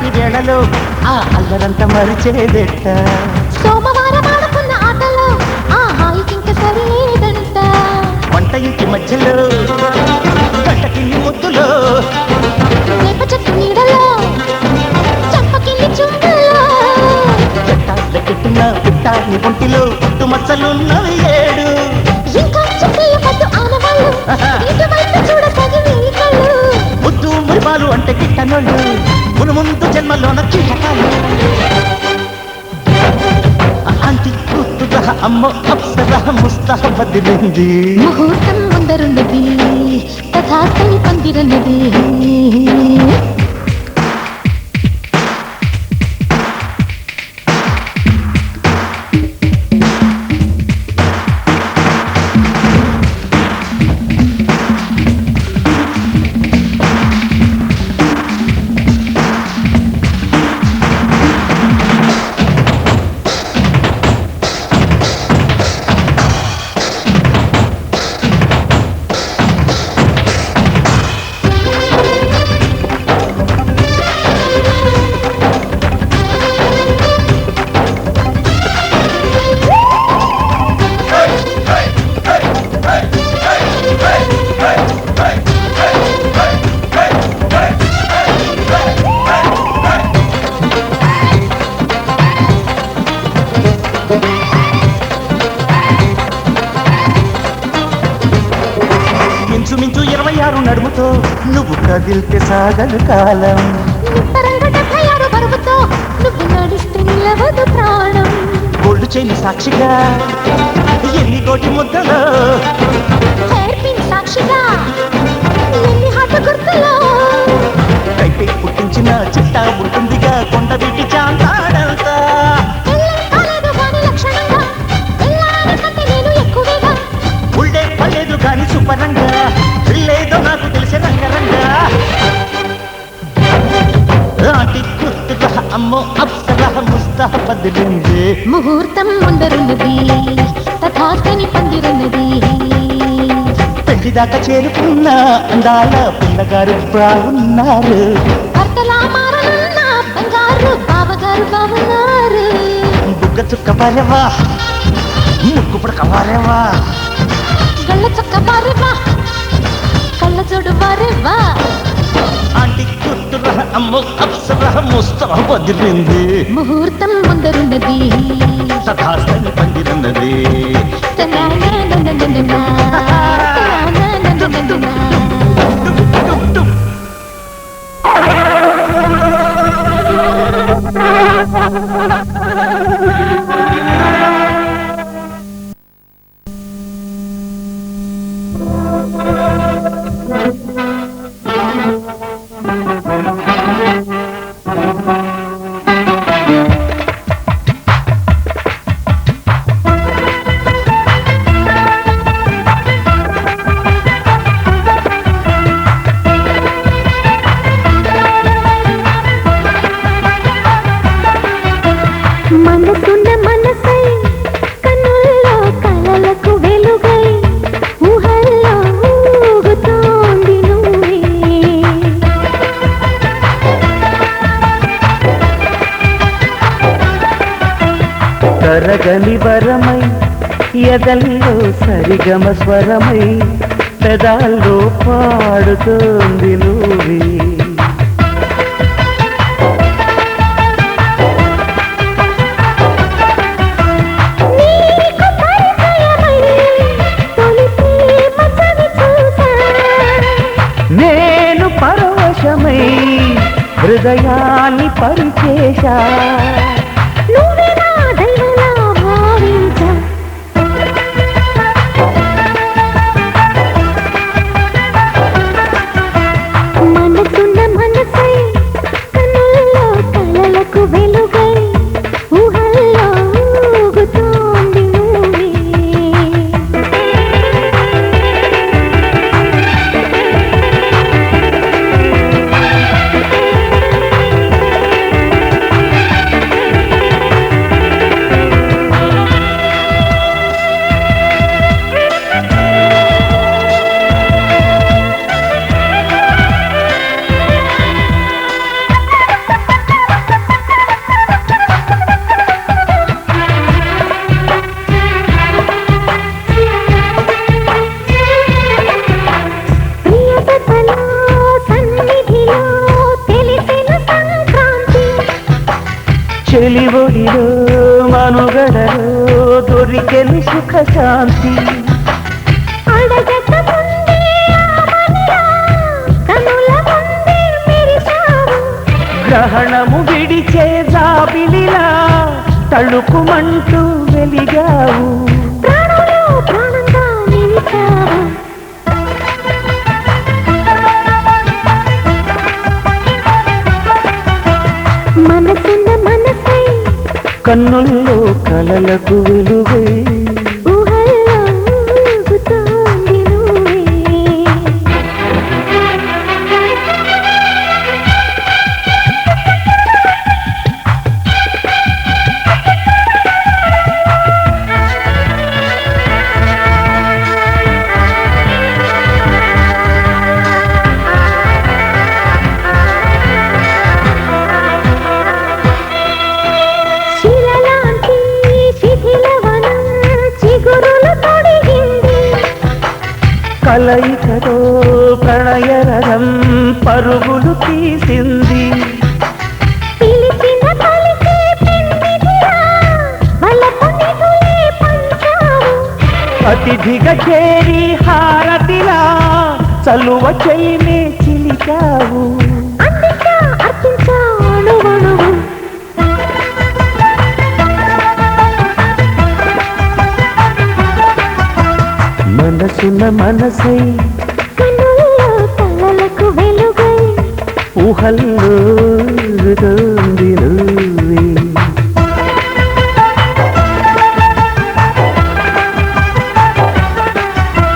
రాత్రి వేళలో ఆ అల్లరంతా మరిచేదెట్ట సోమవారం ఆడుకున్న ఆటలో ఆ హాయికింక సరిలేదంట వంట ఇంటి మధ్యలో గంటకిల్లి ముద్దులో వేప చెట్టు నీడలో చంపకిల్లి చుంబులో చెట్టాల కెట్టిన పిట్టాని ఒంటిలో పుట్టు మచ్చలున్నవి 7 ఇంకా చుట్టయ్య పట్టు ఆనవాళ్ళు ఇటువైపు చూడసాగి కళ్ళు ముద్దు మురిపాలు అంటే కిట్టనోళ్ళు మునుముందు జన్మలోన కీటకాలు అంటి కూతుగా అమ్మో అప్సరా ముస్తహ బదిలింది ముహూర్తం ముందరున్నది తథాస్తని పందిరన్నది మించుమించు 26 నడుముతో నువ్వు కదిలితే సాగదు కాలం నిప్పరంగా 76 బరువుతో నువ్వు నడిస్తే నిలవదు ప్రాణం గోల్డ్ చైన్ సాక్షిగా ఎన్ని కోటి ముద్దలో హెయిర్ పిన్ సాక్షిగా ఎన్ని హాట గుర్తులో కైపే పుట్టించిన చిట్టా ఉంటుందిగా కొండ వీటి చాంతాడంతా పెళ్ళై కాలేదు గాని లక్షణంగా పెళ్ళాని కంటే నేను ఎక్కువేగా ఉళ్ళే పర్లేదు కాని సుపరంగా లేదో నాకు తెలిసే రంగరంగా రాటి గుర్తుగా అమ్మో అప్సరా ముస్తహ బదిలింది ముహూర్తం ముందరున్నది తథాస్తని పందిరన్నది పెళ్లిదాకా చేరుకున్న అందాల పిల్లగారు బాగున్నారు భర్తలా మారనున్న బంగారు బావగారు బావున్నారు బుగ్గ చుక్క పారేవా ముక్కు పుడక పారేవా గళ్ళ చక్క బారేవా కళ్ళ చూడు బారేవా ఆంటీ గుర్తురా అమ్మో అప్సరా ముస్తహ బదిలింది ముహూర్తం ముందరున్నది సదాస్తని పందిరున్నది తనానానానానా, తనానానానానా. మనసున్న మనసై కన్నుల్లో కలలకు వెలుగై ఊహల్లో ఊగుతోంది నువ్వే తరగని వరమై ఎదల్లో సరిగమ స్వరమై పెదాల్లో పాడుతోంది నువ్వే నీకు పరిచయమై తొలి ప్రేమ చవి చూసా నేను పరవశమై హృదయాన్ని పరిచేశా నువ్వే నా దైవలా భావించా మనసున్న మనసై కన్నుల్లో కలలకు వెలుగై ఊహల్లో ఊగుతోంది నువ్వే చెలివొడిలో మనుగడలో దొరికెను సుఖ శాంతి అడగక ముందే ఆమనిలా కనుల ముందే మెరిసావు గ్రహణము విడిచే జాబిలిలా తళుకుమంటూ వెలిగావు ప్రాణంలో ప్రాణంగా నిలిచావు మనసున్న మనసై కన్నుల్లో కలలకు వెలుగై ఊహల్లో ఊగుతోంది నువ్వే శిలలాంటి శిథిలవనం చిగురులు తొడిగింది కలయికతో ప్రణయరథం పరుగులు తీసింది పిలిచిన పలికే పెన్నిదిలా వలపు నిధులే పంచావు అతిథిగా చేరి హారతిలా చలువ చైనే చిలికావు అందించా అర్పించా అణువణువు మనసున మనసై కన్నుల్లో కలలకు వెలుగై ఊహల్లో ఊగుతోంది నువ్వే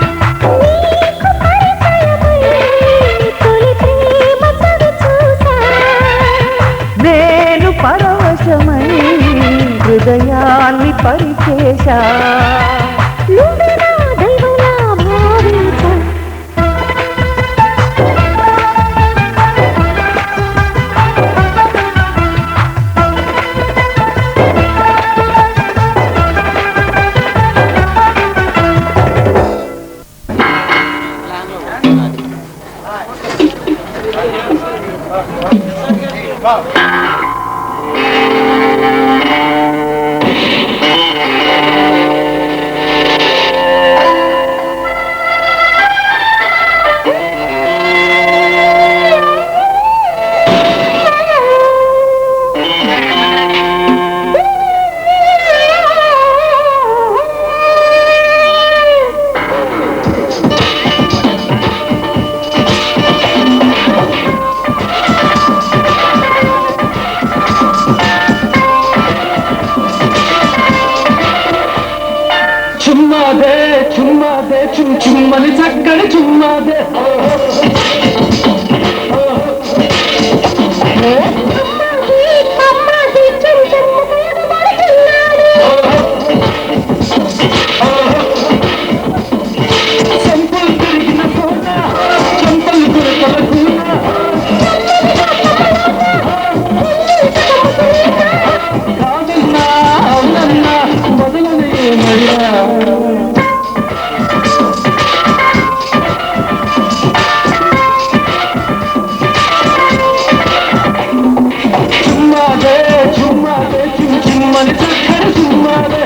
నీకు పరిచయమై తొలి ప్రేమ చవి చూసా నేను పరవశమై హృదయాన్ని పరిచేశా నువ్వే నా దైవంలా భావించా చుమ్మాదే చుమ్మాదే చుమ్మని చక్కని చుమ్మాదే అమ్మాది చెంచమ్మ పడుతున్నాడు చెంపలు తిరిగిన కోట చెంపలు కురతల కూట కాదన్నా అవునన్నా మొదలనే మళ్ళా చుమ్మాదే చుమ్మాదే చిమ్మని చక్కని చుమ్మాదే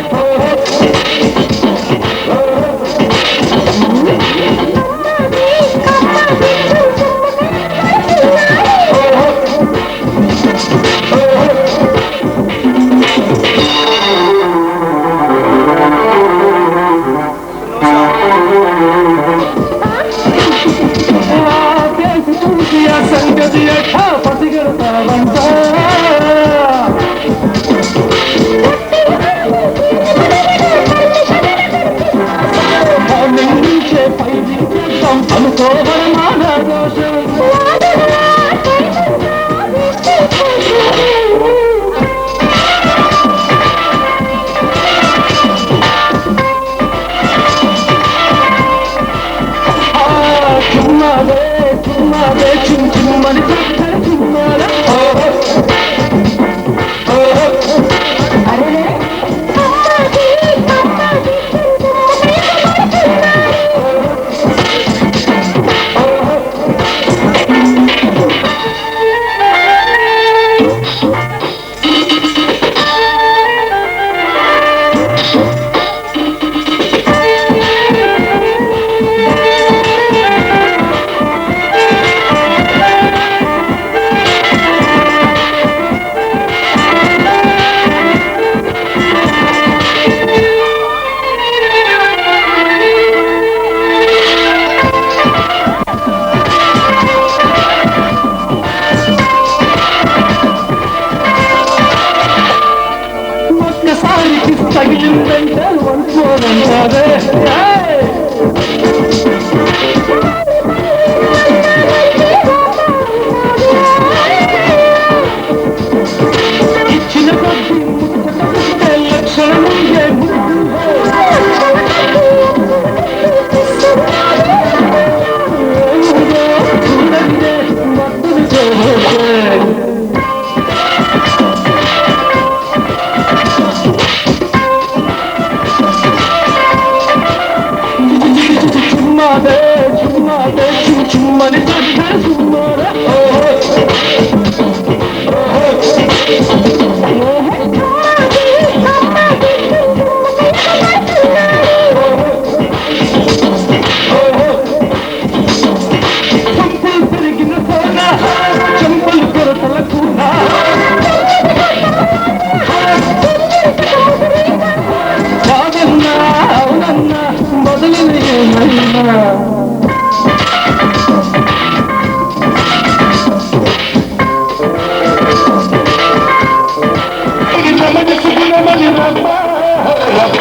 ఫోన్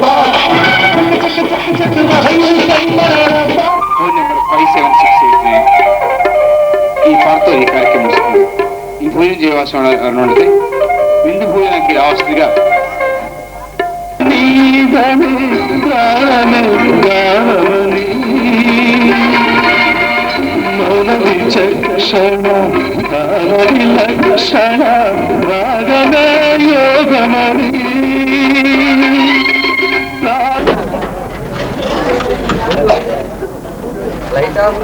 నెంబర్ 57689 ಈ ಪಾರ್ಥ ಈ ಕಾರ್ಯಕ್ರಮ ಮುಗಿಸ್ಕೊಂಡು ಈ ಭೋಜನ ಜಯವಾಸ ನೋಡಿದೆ ಬಿಂದು ಭೋಜನಕ್ಕೆ ಆವಸ್ಥಿಗ ಕ್ಷಣ ಕ್ಷಣ ರಾಗವೇ ಯೋಗಮಣಿ లైట్ ఆఫ్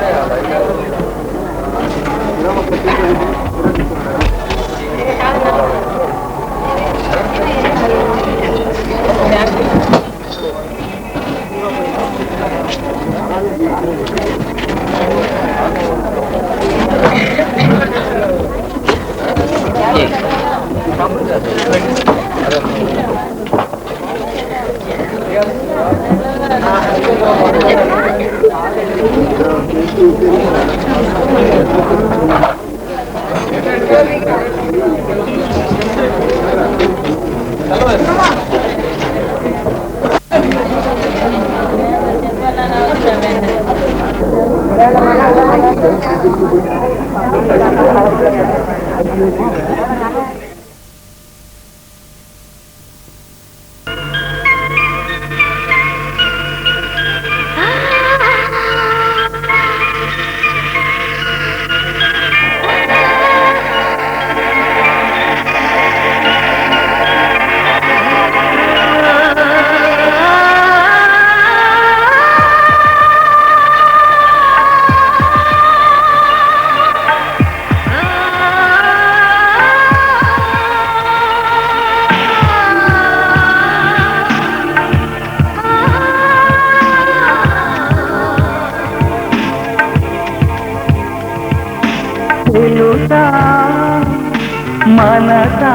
మనసా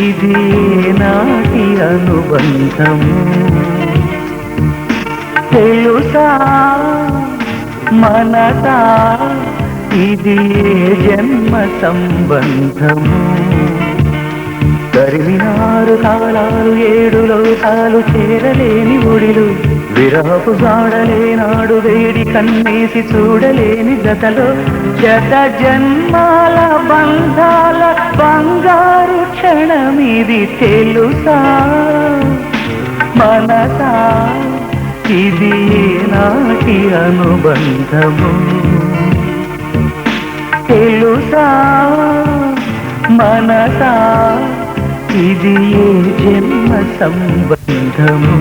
ఇది నాటి అనుబంధము తెలుసా మనసా ఇది జన్మ సంబంధము తరిమినారు కాలాలు 7 లోకాలు చేరలేని ఒడిలు విరహపు జాడలేనాడు వేడి కన్నేసి చూడలేని జతలో శత జన్మాల బంధాల బంగారు క్షణమిది తెలుసా మనసా ఇది నాటి అనుబంధము తెలుసా మనసా ఇది జన్మ సంబంధము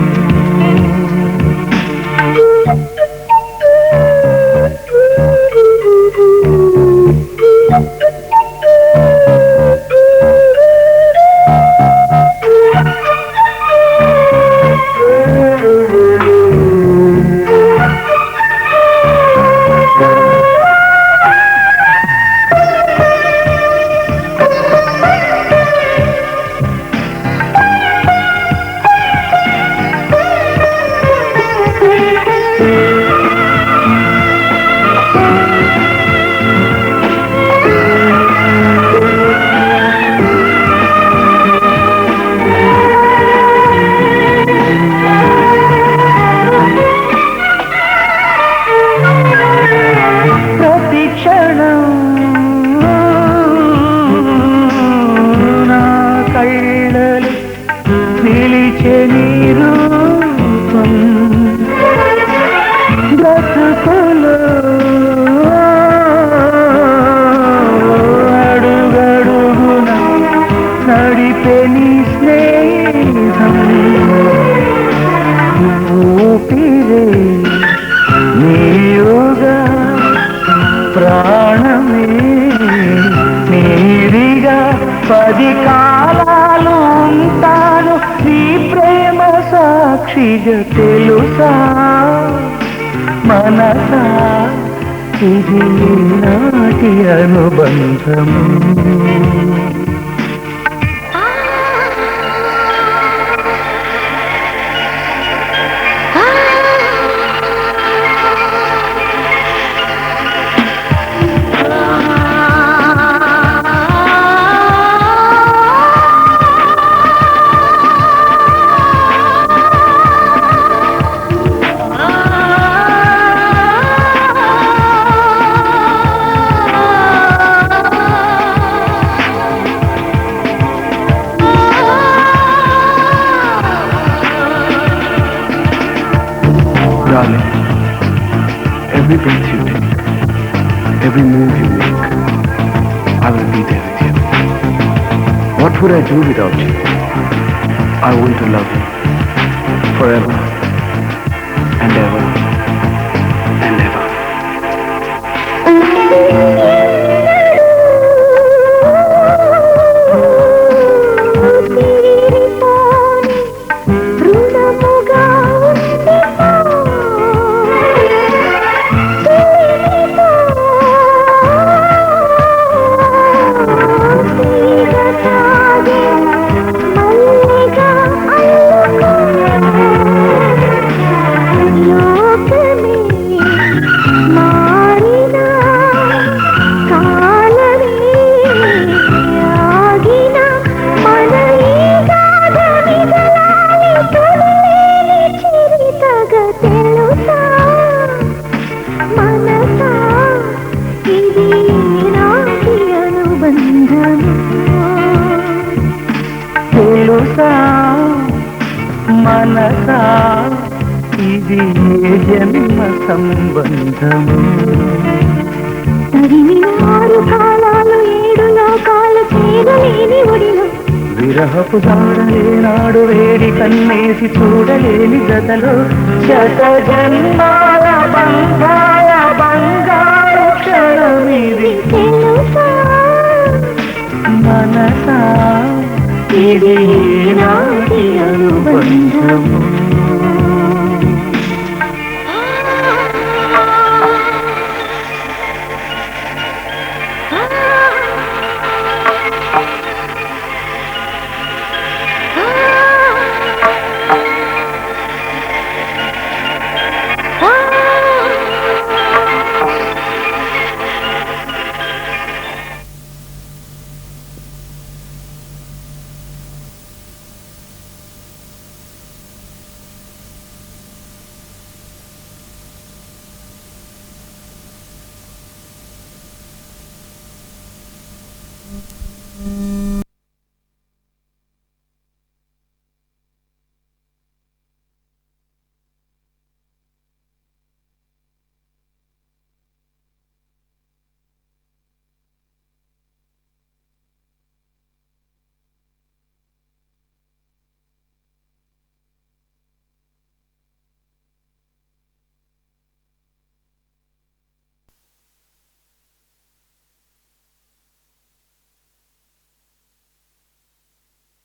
ప్రాణమే నీరిగా 10 కాలాలు ఉంటాను నీ ప్రేమ సాక్షిగా తెలుసా మనసా ఇది నాటి అనుబంధము Every breath you take, every move you make, I will be there with you. What would I do without you? I want to love you forever and ever and ever. మనసా ఇది జన్మ సంబంధము తరిమిన 6 కాలాలు 7 లోకాలు చేరలేని ఒడిలో విరహపు దాడలేనాడు వేడి కన్నేసి చూడలేని గదలో శత జన్మాల బంగాళ బంగారు క్షణమిది తెలుసా మనసా ఇది నాటి అనుబంధము